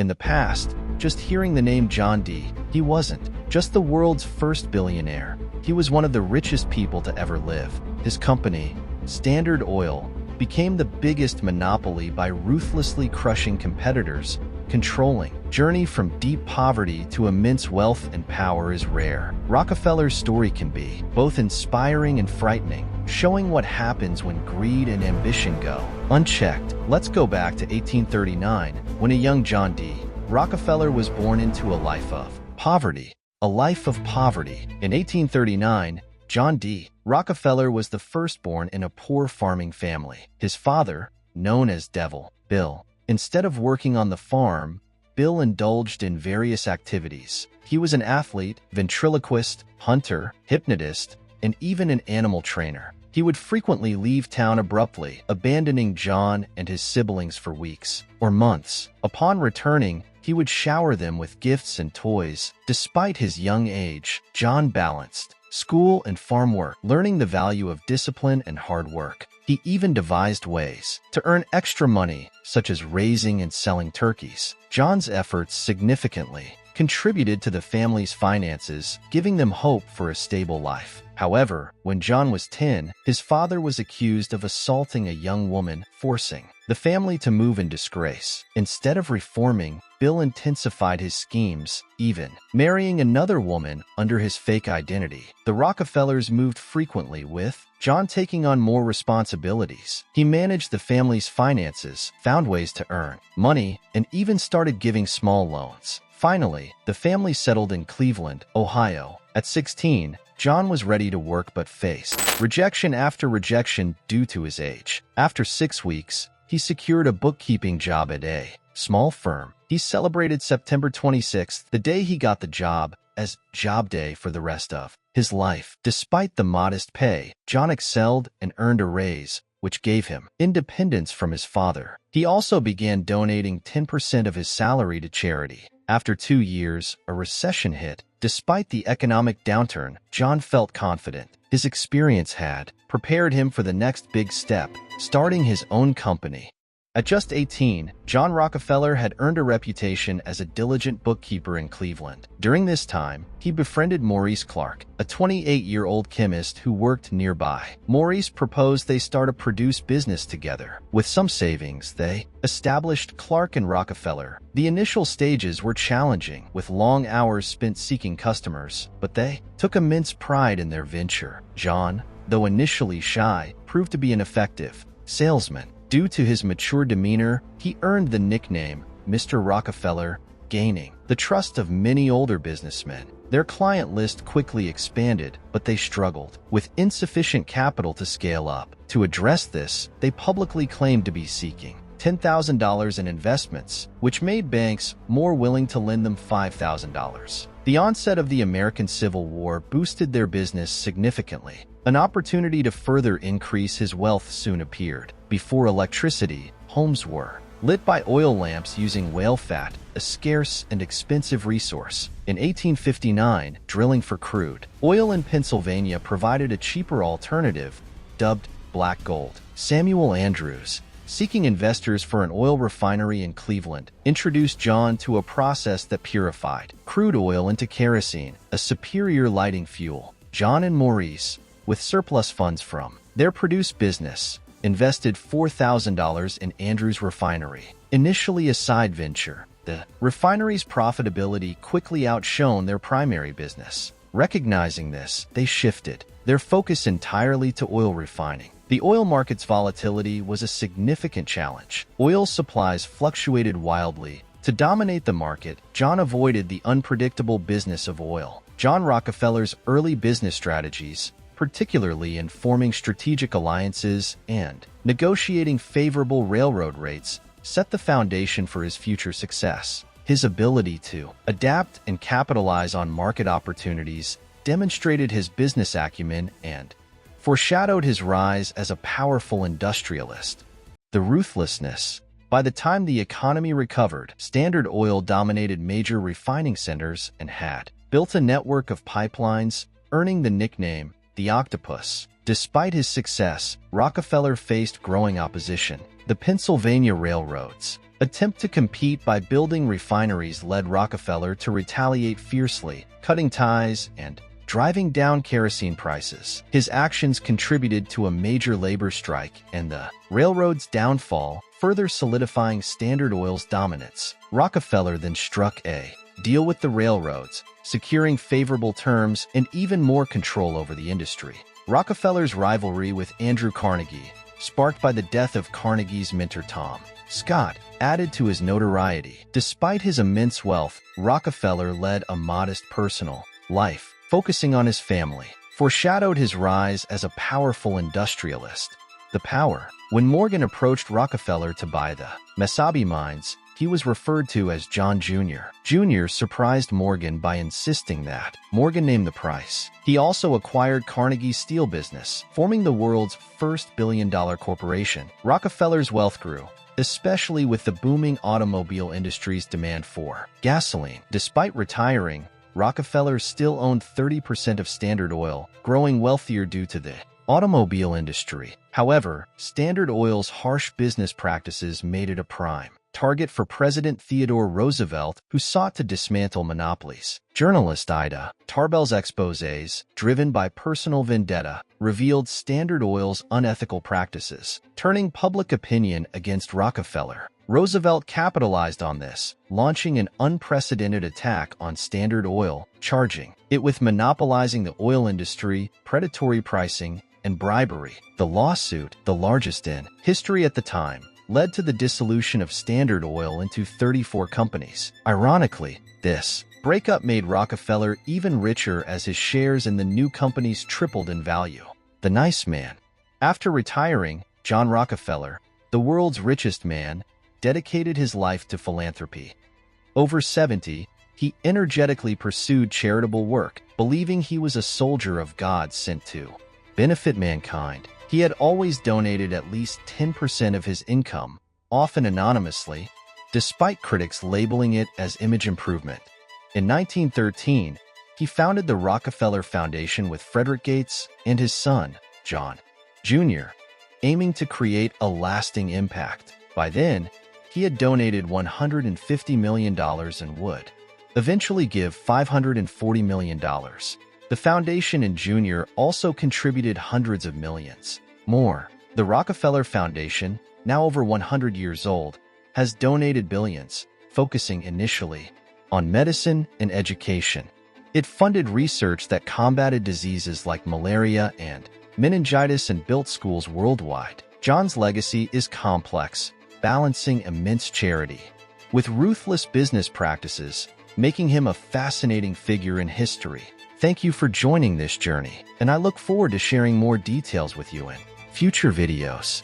In the past, just hearing the name John D., he wasn't just the world's first billionaire. He was one of the richest people to ever live. His company, Standard Oil, became the biggest monopoly by ruthlessly crushing competitors. Controlling journey from deep poverty to immense wealth and power is rare. Rockefeller's story can be both inspiring and frightening, showing what happens when greed and ambition go unchecked. Let's go back to 1839, when a young John D. Rockefeller was born into a life of poverty. A life of poverty. In 1839, John D. Rockefeller was the firstborn in a poor farming family. His father, known as Devil Bill, instead of working on the farm, Bill indulged in various activities. He was an athlete, ventriloquist, hunter, hypnotist, and even an animal trainer. He would frequently leave town abruptly, abandoning John and his siblings for weeks or months. Upon returning, he would shower them with gifts and toys. Despite his young age, John balanced school and farm work, learning the value of discipline and hard work. He even devised ways to earn extra money, such as raising and selling turkeys. John's efforts significantly contributed to the family's finances, giving them hope for a stable life. However, when John was 10, his father was accused of assaulting a young woman, forcing the family to move in disgrace. Instead of reforming, Bill intensified his schemes, even marrying another woman under his fake identity. The Rockefellers moved frequently, with John taking on more responsibilities. He managed the family's finances, found ways to earn money, and even started giving small loans. Finally, the family settled in Cleveland, Ohio. At 16, John was ready to work but faced rejection after rejection due to his age. After 6 weeks, he secured a bookkeeping job at a small firm. He celebrated September 26th, the day he got the job, as Job Day for the rest of his life. Despite the modest pay, John excelled and earned a raise, which gave him independence from his father. He also began donating 10% of his salary to charity. After 2 years, a recession hit. Despite the economic downturn, John felt confident. His experience had prepared him for the next big step, starting his own company. At just 18, John Rockefeller had earned a reputation as a diligent bookkeeper in Cleveland. During this time, he befriended Maurice Clark, a 28-year-old chemist who worked nearby. Maurice proposed they start a produce business together. With some savings, they established Clark and Rockefeller. The initial stages were challenging, with long hours spent seeking customers, but they took immense pride in their venture. John, though initially shy, proved to be an effective salesman. Due to his mature demeanor, he earned the nickname Mr. Rockefeller, gaining the trust of many older businessmen. Their client list quickly expanded, but they struggled with insufficient capital to scale up. To address this, they publicly claimed to be seeking $10,000 in investments, which made banks more willing to lend them $5,000. The onset of the American Civil War boosted their business significantly. An opportunity to further increase his wealth soon appeared. Before electricity, homes were lit by oil lamps using whale fat, a scarce and expensive resource. In 1859, drilling for crude oil in Pennsylvania provided a cheaper alternative, dubbed black gold. Samuel Andrews, seeking investors for an oil refinery in Cleveland, introduced John to a process that purified crude oil into kerosene, a superior lighting fuel. John and Maurice, with surplus funds from their produce business, invested $4,000 in Andrews' refinery. Initially a side venture, the refinery's profitability quickly outshone their primary business. Recognizing this, they shifted their focus entirely to oil refining. The oil market's volatility was a significant challenge. Oil supplies fluctuated wildly. To dominate the market, John avoided the unpredictable business of oil. John Rockefeller's early business strategies, particularly in forming strategic alliances and negotiating favorable railroad rates, set the foundation for his future success. His ability to adapt and capitalize on market opportunities demonstrated his business acumen and foreshadowed his rise as a powerful industrialist. The ruthlessness. By the time the economy recovered, Standard Oil dominated major refining centers and had built a network of pipelines, earning the nickname the Octopus. Despite his success, Rockefeller faced growing opposition. The Pennsylvania railroads, attempt to compete by building refineries led Rockefeller to retaliate fiercely, cutting ties and driving down kerosene prices. His actions contributed to a major labor strike and the railroad's downfall, further solidifying Standard Oil's dominance. Rockefeller then struck a deal with the railroads, securing favorable terms and even more control over the industry. Rockefeller's rivalry with Andrew Carnegie, sparked by the death of Carnegie's mentor Tom Scott, added to his notoriety. Despite his immense wealth, Rockefeller led a modest personal life, focusing on his family, foreshadowed his rise as a powerful industrialist. The power. When Morgan approached Rockefeller to buy the Mesabi mines, he was referred to as John Jr. Jr. surprised Morgan by insisting that Morgan name the price. He also acquired Carnegie's steel business, forming the world's first billion-dollar corporation. Rockefeller's wealth grew, especially with the booming automobile industry's demand for gasoline. Despite retiring, Rockefeller still owned 30% of Standard Oil, growing wealthier due to the automobile industry. However, Standard Oil's harsh business practices made it a prime target for President Theodore Roosevelt, who sought to dismantle monopolies. Journalist Ida Tarbell's exposés, driven by personal vendetta, revealed Standard Oil's unethical practices, turning public opinion against Rockefeller. Roosevelt capitalized on this, launching an unprecedented attack on Standard Oil, charging it with monopolizing the oil industry, predatory pricing, and bribery. The lawsuit, the largest in history at the time, led to the dissolution of Standard Oil into 34 companies. Ironically, this breakup made Rockefeller even richer as his shares in the new companies tripled in value. The nice man. After retiring, John Rockefeller, the world's richest man, dedicated his life to philanthropy. Over 70, he energetically pursued charitable work, believing he was a soldier of God sent to benefit mankind. He had always donated at least 10% of his income, often anonymously, despite critics labeling it as image improvement. In 1913, he founded the Rockefeller Foundation with Frederick Gates and his son, John Jr., aiming to create a lasting impact. By then, he had donated $150 million and would eventually give $540 million. The foundation and Jr. also contributed hundreds of millions more. The Rockefeller Foundation, now over 100 years old, has donated billions, focusing initially on medicine and education. It funded research that combated diseases like malaria and meningitis and built schools worldwide. John's legacy is complex, balancing immense charity with ruthless business practices, making him a fascinating figure in history. Thank you for joining this journey, and I look forward to sharing more details with you in future videos.